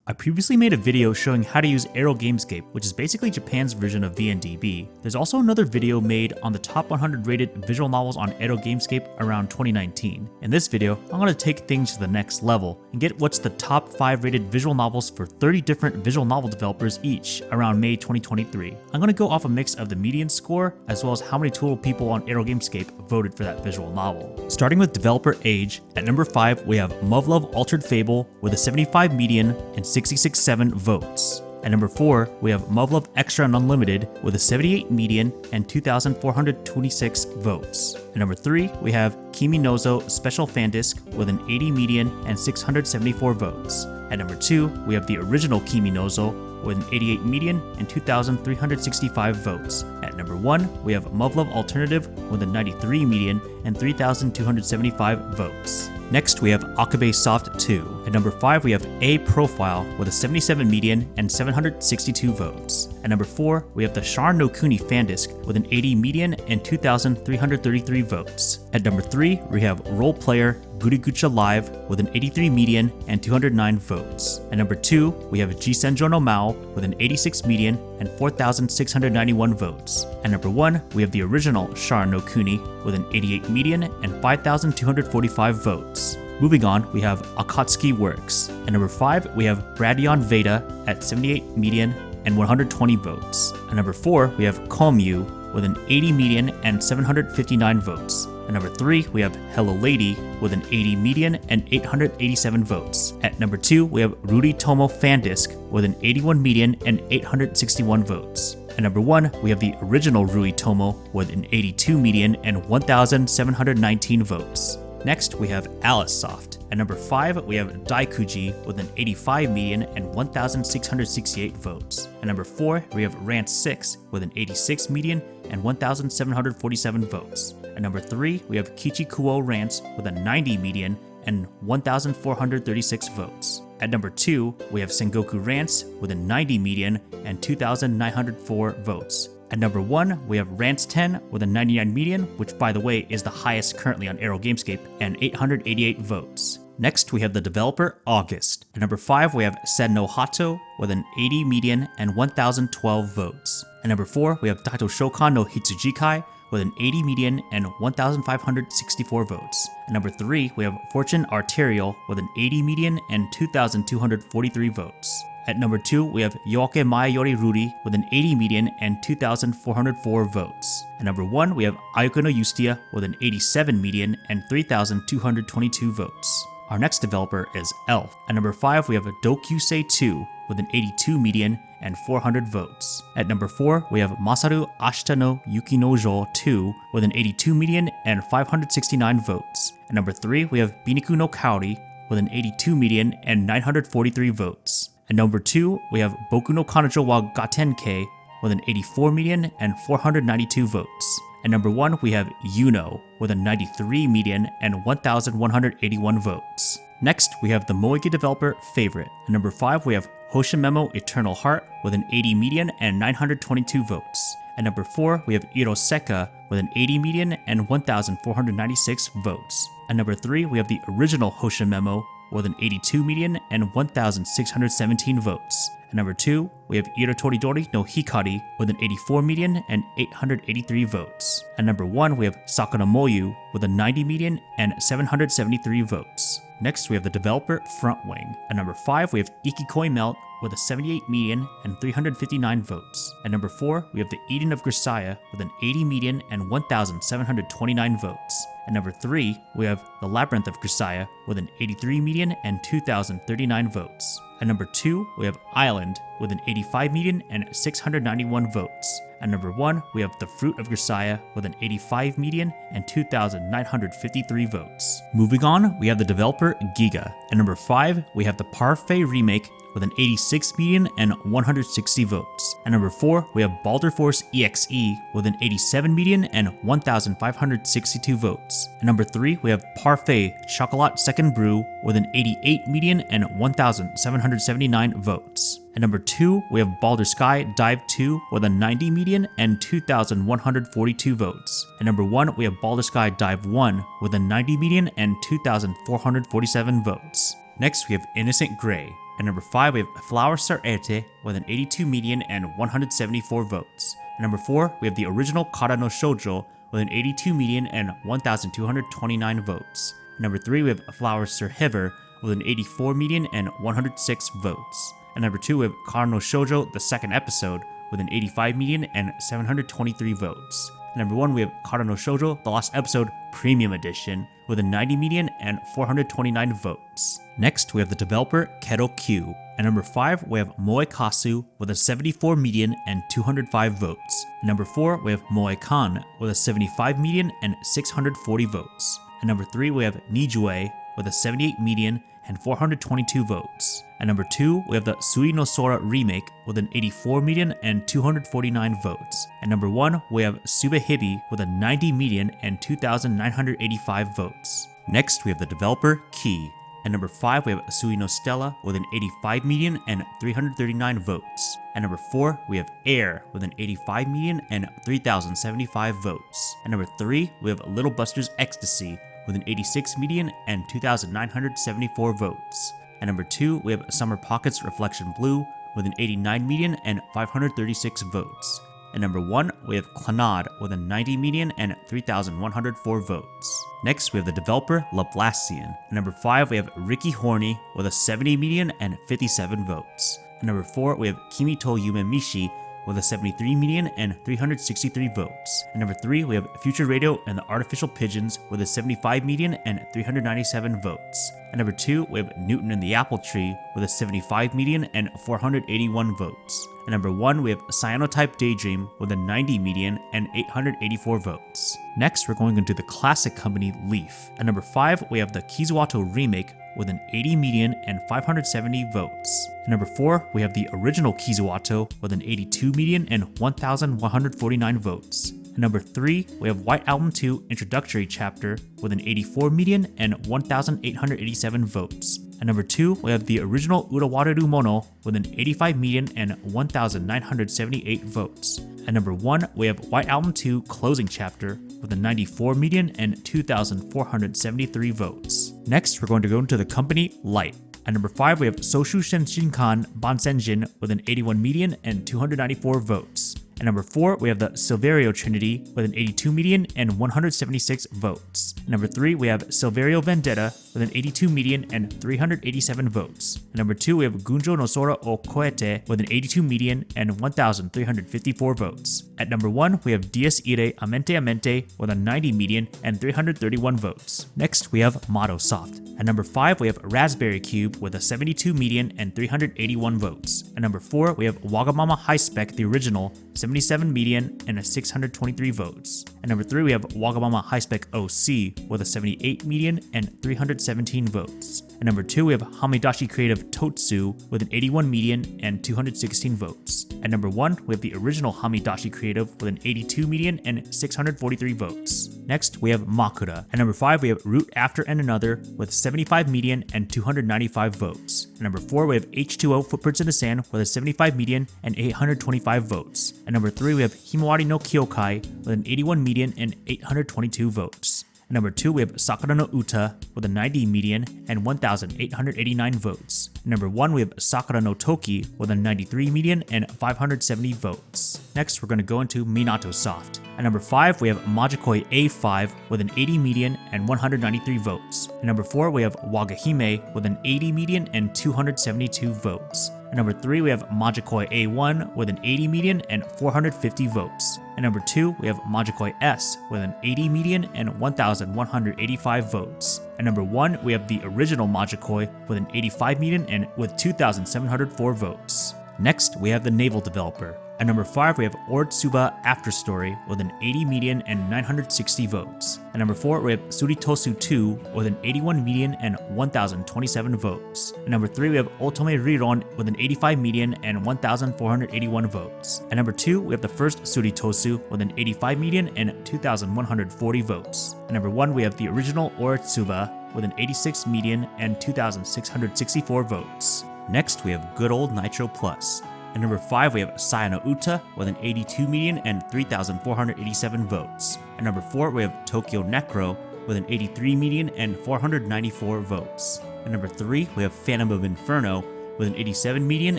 I previously made a video showing how to use Erogamescape, which is basically Japan's version of vndb. There's also another video made on the top 100 rated visual novels on Erogamescape around 2019. In this video, I'm going to take things to the next level and get what's the top 5 rated visual novels for 30 different visual novel developers each around May 2023. I'm going to go off a mix of the median score as well as how many total people on Erogamescape voted for that visual novel. Starting with developer age, at number 5 we have muv-luv Altered Fable with a 75 median and 66.7 votes. At number 4, we have muv-luv Extra and Unlimited with a 78 median and 2,426 votes. At number 3, we have Kimi Nozo Special Fan Disc with an 80 median and 674 votes. At number 2, we have the original Kimi Nozo with an 88 median and 2,365 votes. At number 1, we have muv-luv Alternative with a 93 median and 3,275 votes. Next, we have Akabesoft 2. At number 5, we have A Profile with a 77 median and 762 votes. At number 4, we have the Shar no Kuni fan disc with an 80 median and 2,333 votes. At number 3, we have Role Player Gurigucha Live with an 83 median and 209 votes. At number 2, we have Jisenjo no Mao with an 86 median and 4,691 votes. At number 1, we have the original Shar no Kuni with an 88 median and 5,245 votes. Moving on, we have Akatsuki Works. At number 5, we have Bradion Veda at 78 median and 120 votes. At number 4, we have keroQ with an 80 median and 759 votes. At number 3, we have Hello Lady with an 80 median and 887 votes. At number 2, we have Ruri Tomo Fan Disc with an 81 median and 861 votes. At number 1, we have the original Rui Tomo with an 82 median and 1,719 votes. Next, we have Alicesoft. At number 5, we have Daikuji with an 85 median and 1,668 votes. At number 4, we have Rant 6 with an 86 median and 1,747 votes. At number 3, we have Kichikuo Rants with a 90 median and 1,436 votes. At number 2, we have Sengoku Rants with a 90 median and 2,904 votes. At number 1, we have Rants 10 with a 99 median, which by the way is the highest currently on Erogamescape, and 888 votes. Next, we have the developer August. At number 5, we have Sen no Hato with an 80 median and 1,012 votes. At number 4, we have Taito Shokan no Hitsujikai with an 80 median and 1,564 votes. At number 3, we have Fortune Arterial with an 80 median and 2,243 votes. At number 2, we have Yoake Mai Yori Ruri with an 80 median and 2,404 votes. At number 1, we have Ayuko no Justia with an 87 median and 3,222 votes. Our next developer is Elf. At number 5, we have Dokyusei 2 with an 82 median and 400 votes. At number 4, we have Masaru Ashita no Yukinojo 2 with an 82 median and 569 votes. At number 3, we have Biniku no Kaori with an 82 median and 943 votes. At number 2, we have Boku no Kanojo wa Gatenkei with an 84 median and 492 votes. At number 1, we have Yuno with a 93 median and 1,181 votes. Next, we have the Moegi developer Favorite. At number 5, we have Hoshimemo Eternal Heart with an 80 median and 922 votes. At number 4, we have Iroseka with an 80 median and 1,496 votes. At number 3, we have the original Hoshimemo with an 82 median and 1,617 votes. At number 2, we have Iratoridori no Hikari with an 84 median and 883 votes. At number 1, we have Sakura Moyu with a 90 median and 773 votes. Next, we have the developer Frontwing. At number 5, we have Ikikoi Melt with a 78 median and 359 votes. At number 4, we have the Eden of Grisaya with an 80 median and 1,729 votes. At number 3, we have the Labyrinth of Grisaya with an 83 median and 2,039 votes. At number 2, we have Island with an 85 median and 691 votes. At number 1, we have The Fruit of Grisaya with an 85 median and 2,953 votes. Moving on, we have the developer Giga. At number 5, we have the Parfait Remake with an 86 median and 160 votes. At number 4, we have Baldur Force EXE with an 87 median and 1,562 votes. At number 3, we have Parfait Chocolat Second Brew with an 88 median and 1,779 votes. At number 2, we have Baldur's Sky Dive 2 with a 90 median and 2,142 votes. At number 1, we have Baldur's Sky Dive 1 with a 90 median and 2,447 votes. Next, we have Innocent Grey. At number 5, we have Flower Star Erte with an 82 median and 174 votes. At number 4, we have the original Kara no Shoujo with an 82 median and 1,229 votes. At number 3, we have Flower Star Hever with an 84 median and 106 votes. At number 2, we have Kara no Shoujo, the second episode, with an 85 median and 723 votes. At number 1, we have Kara no Shoujo, the last episode, Premium Edition, with a 90 median and 429 votes. Next, we have the developer keroQ. At number 5, we have Moekasu with a 74 median and 205 votes. At number 4, we have Moekan with a 75 median and 640 votes. At number 3, we have Nijue with a 78 median and 422 votes. At number 2, we have the Sui no Sora remake with an 84 median and 249 votes. At number 1, we have Subehibi with a 90 median and 2,985 votes. Next, we have the developer Key. At number 5, we have Sui no Stella with an 85 median and 339 votes. At number 4, we have Air with an 85 median and 3,075 votes. At number 3, we have Little Buster's Ecstasy with an 86 median and 2,974 votes. At number 2, we have Summer Pockets Reflection Blue with an 89 median and 536 votes. At number 1, we have Clannad with a 90 median and 3,104 votes. Next, we have the developer Laplacian. At number 5, we have Ricky Horny with a 70 median and 57 votes. At number 4, we have Kimito Yume Mishi with a 73 median and 363 votes. At number 3, we have Future Radio and the Artificial Pigeons with a 75 median and 397 votes. At number 2, we have Newton and the Apple Tree with a 75 median and 481 votes. At number 1, we have Cyanotype Daydream with a 90 median and 884 votes. Next, we're going into the classic company Leaf. At number 5, we have the Kizuato remake with an 80 median and 570 votes. At number 4, we have the original Kizuato with an 82 median and 1,149 votes. At number 3, we have White Album 2 Introductory Chapter with an 84 median and 1,887 votes. At number 2, we have the original Urawareru Mono with an 85 median and 1,978 votes. At number 1, we have White Album 2 Closing Chapter with a 94 median and 2,473 votes. Next, we're going to go into the company Light. At number 5, we have Soshu Shenshinkan Bansenjin with an 81 median and 294 votes. At number 4, we have the Silverio Trinity with an 82 median and 176 votes. At number 3, we have Silverio Vendetta with an 82 median and 387 votes. At number 2, we have Gunjo no Sora o Koete with an 82 median and 1,354 votes. At number 1, we have Dies Irae Amente Amente with a 90 median and 331 votes. Next, we have Madosoft. At number 5, we have Raspberry Cube with a 72 median and 381 votes. At number 4, we have Wagamama High Spec, the original, 77 median and 623 votes. At number 3, we have Wagamama High Spec OC with a 78 median and 317 votes. At number 2, we have Hamidashi Creative Totsu with an 81 median and 216 votes. At number 1, we have the original Hamidashi Creative with an 82 median and 643 votes. Next, we have Makura. At number 5, we have Root After and Another with 75 median and 295 votes. At number 4, we have H2O Footprints in the Sand with a 75 median and 825 votes. At number 3, we have Himawari no Kyokai with an 81 median and 822 votes. At number 2, we have Sakura no Uta with a 90 median and 1,889 votes. At number 1, we have Sakura no Toki with a 93 median and 570 votes. Next, we're going to go into Minatosoft. At number 5, we have Majikoi A5 with an 80 median and 193 votes. At number 4, we have Wagahime with an 80 median and 272 votes. At number 3, we have Majikoi A1 with an 80 median and 450 votes. At number 2, we have Majikoi S with an 80 median and 1,185 votes. At number 1, we have the original Majikoi with an 85 median and with 2,704 votes. Next, we have the Navel developer. At number 5, we have Ortsuba After Story with an 80 median and 960 votes. At number 4, we have Suritosu 2 with an 81 median and 1,027 votes. At number 3, we have Otome Riron with an 85 median and 1,481 votes. At number 2, we have the first Suritosu with an 85 median and 2,140 votes. At number 1, we have the original Ortsuba with an 86 median and 2,664 votes. Next, we have good old Nitroplus. At number 5, we have Sayano Uta with an 82 median and 3,487 votes. At number 4, we have Tokyo Necro with an 83 median and 494 votes. At number 3, we have Phantom of Inferno with an 87 median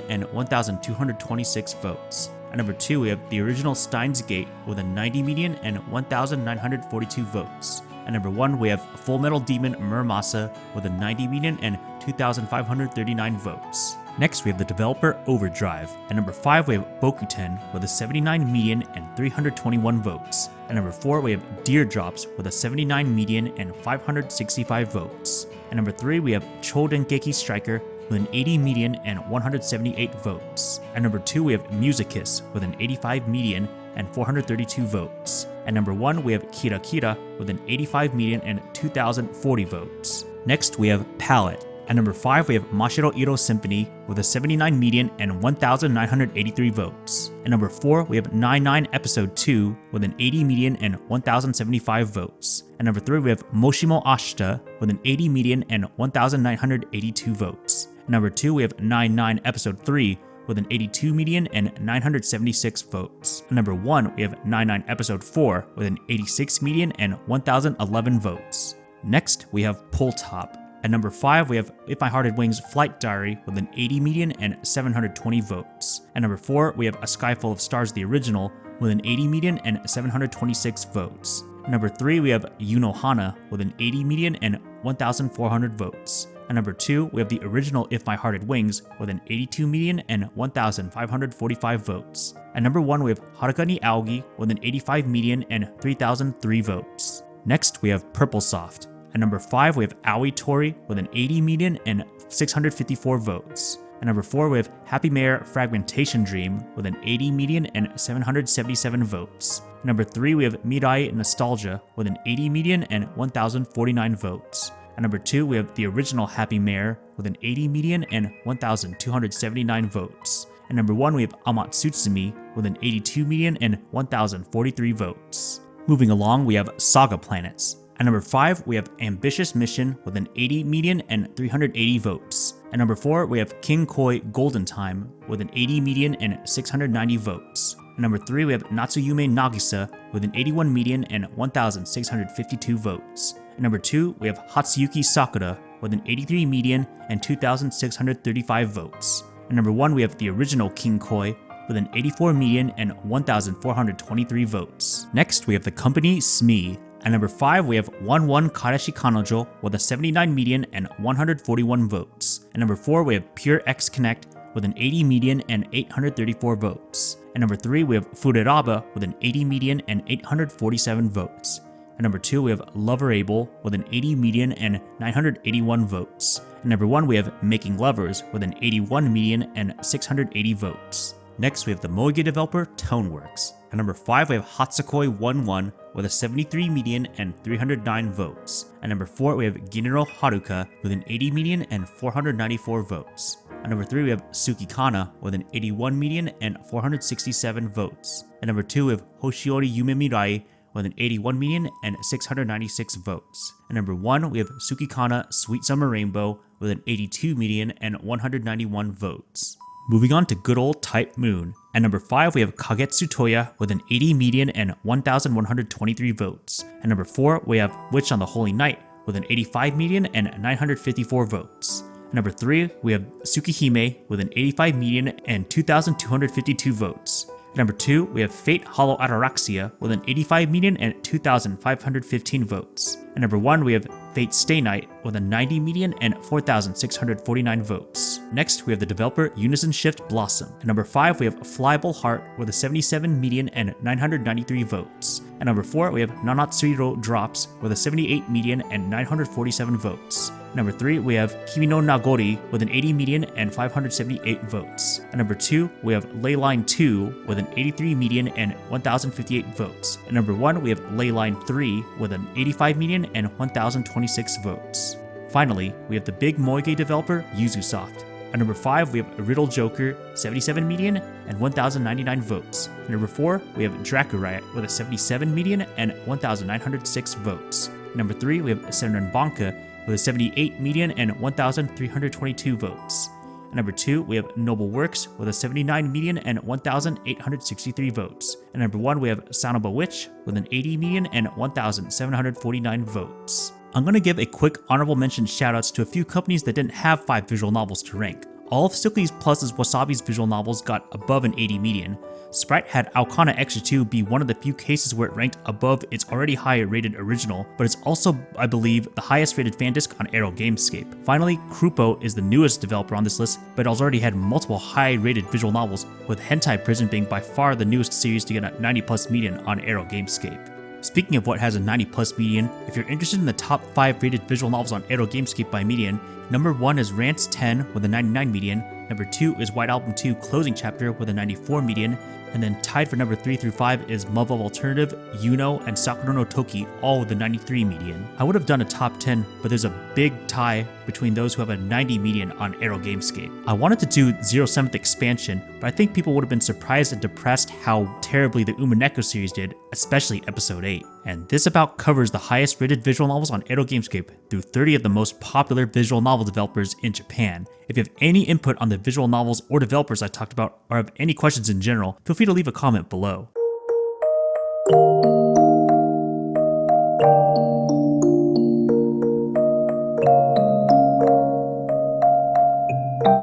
and 1,226 votes. At number 2, we have The Original Steins Gate with a 90 median and 1,942 votes. At number 1, we have Full Metal Demon Muramasa with a 90 median and 2,539 votes. Next, we have the developer Overdrive. At number 5, we have Bokuten with a 79 median and 321 votes. At number 4, we have Deerdrops with a 79 median and 565 votes. At number 3, we have Choudengeki Striker with an 80 median and 178 votes. At number 2, we have Musicus with an 85 median and 432 votes. At number 1, we have keroQ with an 85 median and 2,040 votes. Next, we have Palette. At number 5, we have Mashiro Iro Symphony with a 79 median and 1,983 votes. At number 4, we have 99 Episode 2 with an 80 median and 1,075 votes. At number 3, we have Moshimo Ashita with an 80 median and 1,982 votes. At number 2, we have 99 Episode 3 with an 82 median and 976 votes. At number 1, we have 99 Episode 4 with an 86 median and 1,011 votes. Next, we have Pulltop. At number 5, we have If My Hearted Wings Flight Diary with an 80 median and 720 votes. At number 4, we have A Sky Full of Stars the Original with an 80 median and 726 votes. At number 3, we have Yunohana with an 80 median and 1,400 votes. At number 2, we have the original If My Hearted Wings with an 82 median and 1,545 votes. At number 1, we have Haruka ni Aogi with an 85 median and 3,003 votes. Next, we have Purplesoft. At number 5, we have Aoi Tori with an 80 median and 654 votes. At number 4, we have Happy Mayor Fragmentation Dream with an 80 median and 777 votes. At number 3, we have Mirai Nostalgia with an 80 median and 1,049 votes. At number 2, we have the original Happy Mayor with an 80 median and 1,279 votes. At number 1, we have Amatsutsumi with an 82 median and 1,043 votes. Moving along, we have Saga Planets. At number 5, we have Ambitious Mission with an 80 median and 380 votes. At number 4, we have King Koi Golden Time with an 80 median and 690 votes. At number 3, we have Natsuyume Nagisa with an 81 median and 1,652 votes. At number 2, we have Hatsuyuki Sakura with an 83 median and 2,635 votes. At number 1, we have the original King Koi with an 84 median and 1,423 votes. Next, we have the company SMEE. At number 5, we have 11 Kareshi Kanojo with a 79 median and 141 votes. At number 4, we have Pure X Connect with an 80 median and 834 votes. At number 3, we have Fureraba with an 80 median and 847 votes. At number 2, we have Loverable with an 80 median and 981 votes. At number 1, we have Making Lovers with an 81 median and 680 votes. Next, we have the Moige developer Toneworks. At number 5, we have Hatsukoi 11 with a 73 median and 309 votes. At number 4, we have Ginero Haruka with an 80 median and 494 votes. At number 3, we have Tsukikana with an 81 median and 467 votes. At number 2, we have Hoshiori Yume Mirai with an 81 median and 696 votes. At number 1, we have Tsukikana Sweet Summer Rainbow with an 82 median and 191 votes. Moving on to good old Type Moon. At number 5, we have Kagetsu Toya with an 80 median and 1,123 votes. At number 4, we have Witch on the Holy Night with an 85 median and 954 votes. At number 3, we have Tsukihime with an 85 median and 2,252 votes. At number 2, we have Fate Hollow Ataraxia with an 85 median and 2,515 votes. At number 1, we have Fate Stay Night with a 90 median and 4,649 votes. Next, we have the developer UnisonShift Blossom. At number 5, we have Flyable Heart with a 77 median and 993 votes. At number 4, we have Nanatsuiro Drops with a 78 median and 947 votes. At number 3, we have Kimi no Nagori with an 80 median and 578 votes. At number 2, we have Leyline 2 with an 83 median and 1,058 votes. At number 1, we have Leyline 3 with an 85 median and 1,026 votes. Finally, we have the big Moige developer Yuzusoft. At number 5, we have Riddle Joker, 77 median and 1,099 votes. At number 4, we have Dracuriot with a 77 median and 1,906 votes. At number 3, we have Senran Banka with a 78 median and 1,322 votes. At number 2, we have Noble Works with a 79 median and 1,863 votes. At number 1, we have Sanobo Witch with an 80 median and 1,749 votes. I'm going to give a quick honorable mention shoutouts to a few companies that didn't have 5 visual novels to rank. All of Stickley Plus's Wasabi's visual novels got above an 80 median. Sprite had Alcana Extra 2 be one of the few cases where it ranked above its already higher rated original, but it's also, I believe, the highest rated fan disc on Erogamescape. Finally, Krupo is the newest developer on this list, but it's already had multiple high rated visual novels, with Hentai Prison being by far the newest series to get a 90 plus median on Erogamescape. Speaking of what has a 90 plus median, if you're interested in the top 5 rated visual novels on Erogamescape by median, number 1 is Rants 10 with a 99 median, number 2 is White Album 2 Closing Chapter with a 94 median, and then tied for number 3 through 5 is muv-luv Alternative, Yuno, and Sakura no Toki, all with a 93 median. I would have done a top 10, but there's a big tie between those who have a 90 median on Erogamescape. I wanted to do 07th expansion, but I think people would have been surprised and depressed how terribly the Umineko series did, especially episode 8. And this about covers the highest rated visual novels on Erogamescape through 30 of the most popular visual novel developers in Japan. If you have any input on the visual novels or developers I talked about, or have any questions in general, feel free to leave a comment below.